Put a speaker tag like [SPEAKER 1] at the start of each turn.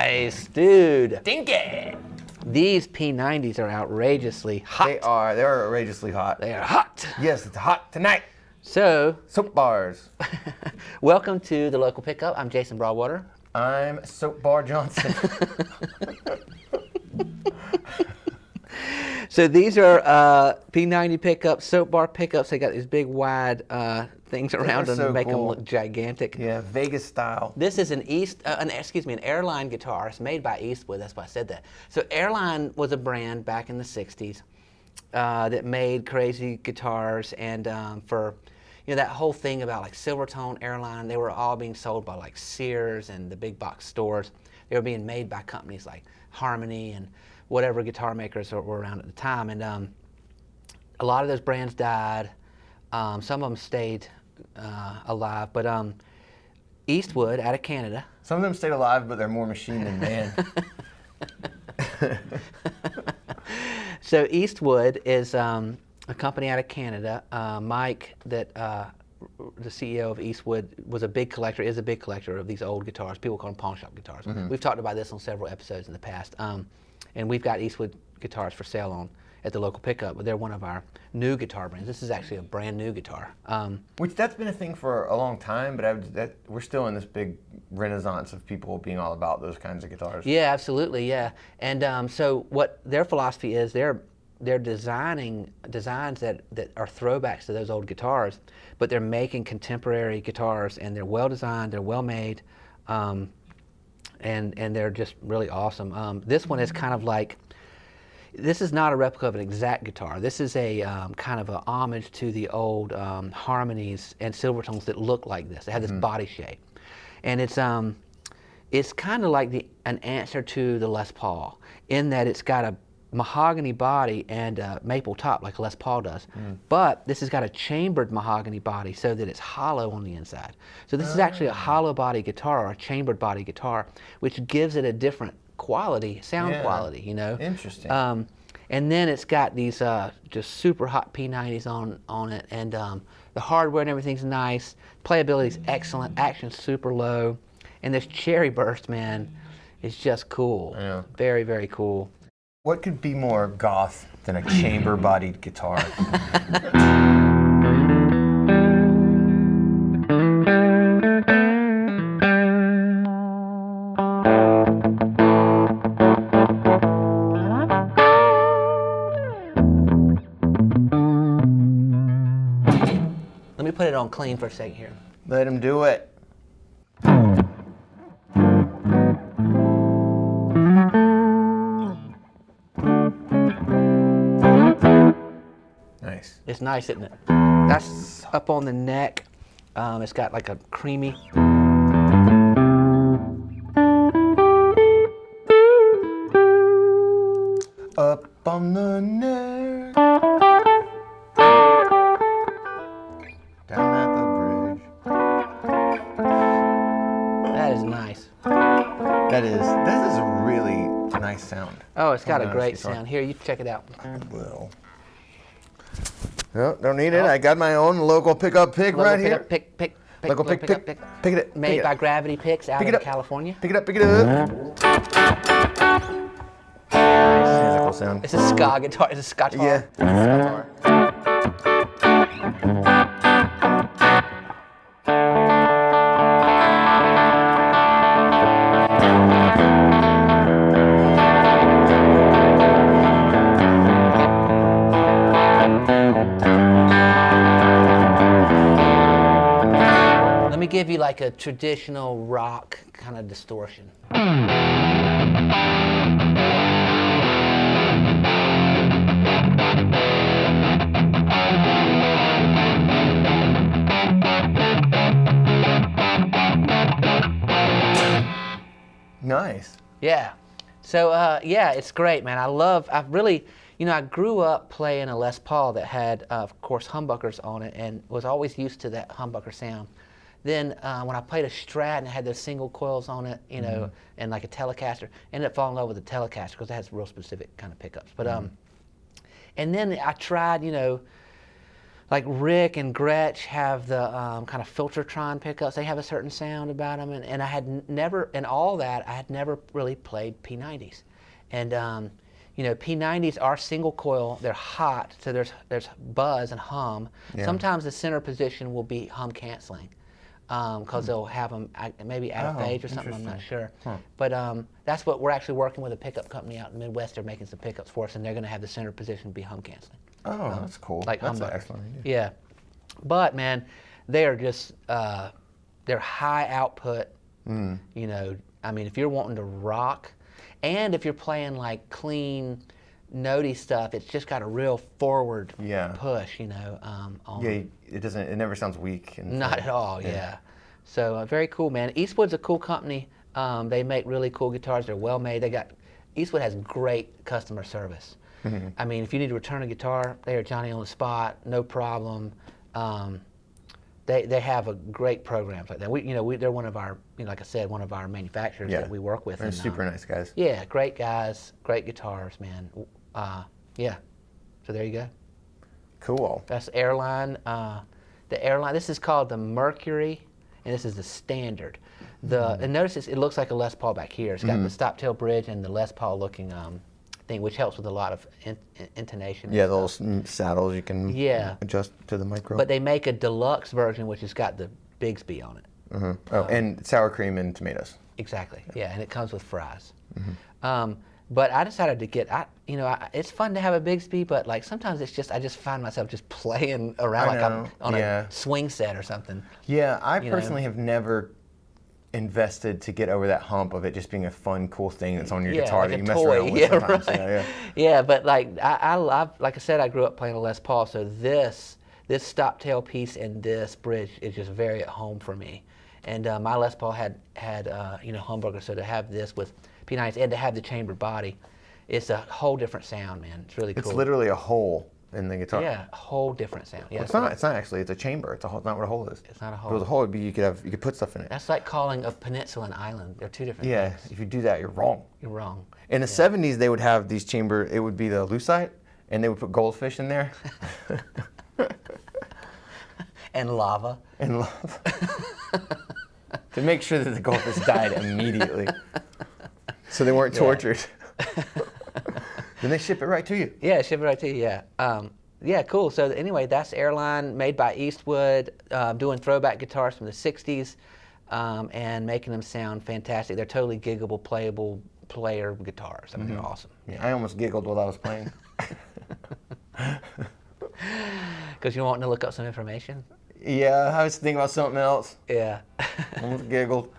[SPEAKER 1] Nice, dude.
[SPEAKER 2] Dinky.
[SPEAKER 1] These P90s are outrageously hot.
[SPEAKER 2] They're outrageously hot.
[SPEAKER 1] They are hot.
[SPEAKER 2] Yes, it's hot tonight.
[SPEAKER 1] So,
[SPEAKER 2] Soap bars.
[SPEAKER 1] welcome to the local pickup. I'm Jason Broadwater.
[SPEAKER 2] I'm Soap Bar Johnson.
[SPEAKER 1] So these are P90 pickups, soap bar pickups. They got these big wide things around them to make them look gigantic.
[SPEAKER 2] Yeah, Vegas style.
[SPEAKER 1] This is an Airline guitar. It's made by Eastwood. That's why I said that. So Airline was a brand back in the '60s that made crazy guitars, and for that whole thing about like Silvertone, Airline, they were all being sold by like Sears and the big box stores. They were being made by companies like Harmony and whatever guitar makers were around at the time, and a lot of those brands died. Some of them stayed alive, but Eastwood out of Canada.
[SPEAKER 2] Some of them stayed alive, but they're more machine than man.
[SPEAKER 1] So Eastwood is a company out of Canada. Mike, the CEO of Eastwood, is a big collector of these old guitars. People call them pawn shop guitars. Mm-hmm. We've talked about this on several episodes in the past. And we've got Eastwood guitars for sale at the local pickup, but they're one of our new guitar brands. This is actually a brand new guitar.
[SPEAKER 2] Which that's been a thing for a long time, but we're still in this big renaissance of people being all about those kinds of guitars.
[SPEAKER 1] Yeah, absolutely, yeah. And so what their philosophy is, they're designing designs that are throwbacks to those old guitars, but they're making contemporary guitars, and they're well designed, they're well made. And they're just really awesome. This one is kind of like, this is not a replica of an exact guitar. This is a kind of a homage to the old Harmonies and Silvertones that look like this. They have this body shape, and it's kind of like an answer to the Les Paul in that it's got a mahogany body and a maple top like a Les Paul does, but this has got a chambered mahogany body so that it's hollow on the inside. So this is actually a hollow body guitar, or a chambered body guitar, which gives it a different sound quality,
[SPEAKER 2] Interesting.
[SPEAKER 1] And then it's got these just super hot P90s on it, and the hardware and everything's nice. Playability's excellent, action's super low, and this cherry burst, man, is just cool.
[SPEAKER 2] Yeah.
[SPEAKER 1] Very, very cool.
[SPEAKER 2] What could be more goth than a chamber-bodied guitar?
[SPEAKER 1] Let me put it on clean for a second here.
[SPEAKER 2] Let him do it. Nice.
[SPEAKER 1] It's nice, isn't it? That's up on the neck. It's got like a creamy.
[SPEAKER 2] Up on the neck. Down at the bridge.
[SPEAKER 1] That is nice.
[SPEAKER 2] That is a really nice sound.
[SPEAKER 1] Oh, it's got a great sound. Here, you check it out.
[SPEAKER 2] I will. No, don't need it. I got my own local pickup pick right here. Local pick it.
[SPEAKER 1] Made by Gravity Picks out of California.
[SPEAKER 2] Pick it up. Musical sound.
[SPEAKER 1] It's a ska guitar. It's a ska guitar.
[SPEAKER 2] Yeah. Guitar.
[SPEAKER 1] Let me give you like a traditional rock kind of distortion.
[SPEAKER 2] Nice.
[SPEAKER 1] Yeah. So yeah, it's great, man. I grew up playing a Les Paul that had, of course, humbuckers on it, and was always used to that humbucker sound. Then when I played a Strat and it had those single coils on it, and like a Telecaster, ended up falling in love with the Telecaster because it has real specific kind of pickups. But and then I tried, like Rick and Gretsch have the kind of Filtertron pickups. They have a certain sound about them, and I had never, in all that, I had never really played P90s, and you know, P90s are single coil. They're hot, so there's buzz and hum.
[SPEAKER 2] Yeah.
[SPEAKER 1] Sometimes the center position will be hum canceling, because they'll have them maybe out of phase or something. I'm not sure, but that's what we're actually working with a pickup company out in the Midwest. They're making some pickups for us, and they're going to have the center position be hum canceling.
[SPEAKER 2] Oh, that's cool.
[SPEAKER 1] Like
[SPEAKER 2] that's
[SPEAKER 1] humbucker.
[SPEAKER 2] an excellent idea.
[SPEAKER 1] Yeah, but man, they are just they're high output. You know, I mean, if you're wanting to rock, and if you're playing like clean, notey stuff, it's just got a real forward push. You know,
[SPEAKER 2] yeah, it doesn't. It never sounds weak.
[SPEAKER 1] Not at all. Yeah. So very cool, man. Eastwood's a cool company. They make really cool guitars. They're well made. Eastwood has great customer service. I mean, if you need to return a guitar, they are Johnny on the spot, no problem. They have a great program like that. They're one of our, like I said, one of our manufacturers that we work with.
[SPEAKER 2] They're super nice guys.
[SPEAKER 1] Yeah, great guys, great guitars, man. Yeah. So there you go.
[SPEAKER 2] Cool.
[SPEAKER 1] That's Airline. The Airline. This is called the Mercury, and this is the standard. And notice it looks like a Les Paul back here. It's got the stop tail bridge and the Les Paul looking thing, which helps with a lot of intonation.
[SPEAKER 2] Yeah, those saddles you can adjust to the micro.
[SPEAKER 1] But they make a deluxe version, which has got the Bigsby on it.
[SPEAKER 2] Oh, and sour cream and tomatoes.
[SPEAKER 1] Exactly. Yeah, and it comes with fries. But I decided to get, it's fun to have a Bigsby, but like sometimes it's just, I just find myself just playing around like I'm on a swing set or something.
[SPEAKER 2] Yeah, I personally have never invested to get over that hump of it just being a fun, cool thing that's on your guitar
[SPEAKER 1] like
[SPEAKER 2] that you
[SPEAKER 1] a
[SPEAKER 2] mess
[SPEAKER 1] toy.
[SPEAKER 2] around with sometimes.
[SPEAKER 1] Right. Yeah, but like I like I said, I grew up playing a Les Paul, so this stop tail piece and this bridge is just very at home for me. And my Les Paul had humbucker, so to have this with P90s and to have the chambered body, it's a whole different sound, man. It's really cool.
[SPEAKER 2] It's literally a hole in the guitar.
[SPEAKER 1] Yeah, a whole different sound. Yeah,
[SPEAKER 2] well, it's not actually. It's a chamber. It's not what a hole is.
[SPEAKER 1] It's not a hole.
[SPEAKER 2] If it was a hole, you could put stuff in it.
[SPEAKER 1] That's like calling a peninsula an island. They're two different things.
[SPEAKER 2] If you do that, you're wrong.
[SPEAKER 1] You're wrong.
[SPEAKER 2] In the 70s, they would have these chamber. It would be the lucite, and they would put goldfish in there.
[SPEAKER 1] And lava.
[SPEAKER 2] And lava. To make sure that the goldfish died immediately, so they weren't tortured. Then they ship it right to you.
[SPEAKER 1] Yeah, ship it right to you. Yeah. Yeah, cool. So anyway, that's Airline, made by Eastwood, doing throwback guitars from the '60s, and making them sound fantastic. They're totally giggable, playable player guitars. I mean, they're awesome.
[SPEAKER 2] Yeah, I almost giggled while I was playing.
[SPEAKER 1] Because you wanting to look up some information?
[SPEAKER 2] Yeah, I was thinking about something else.
[SPEAKER 1] Yeah.
[SPEAKER 2] Almost giggled.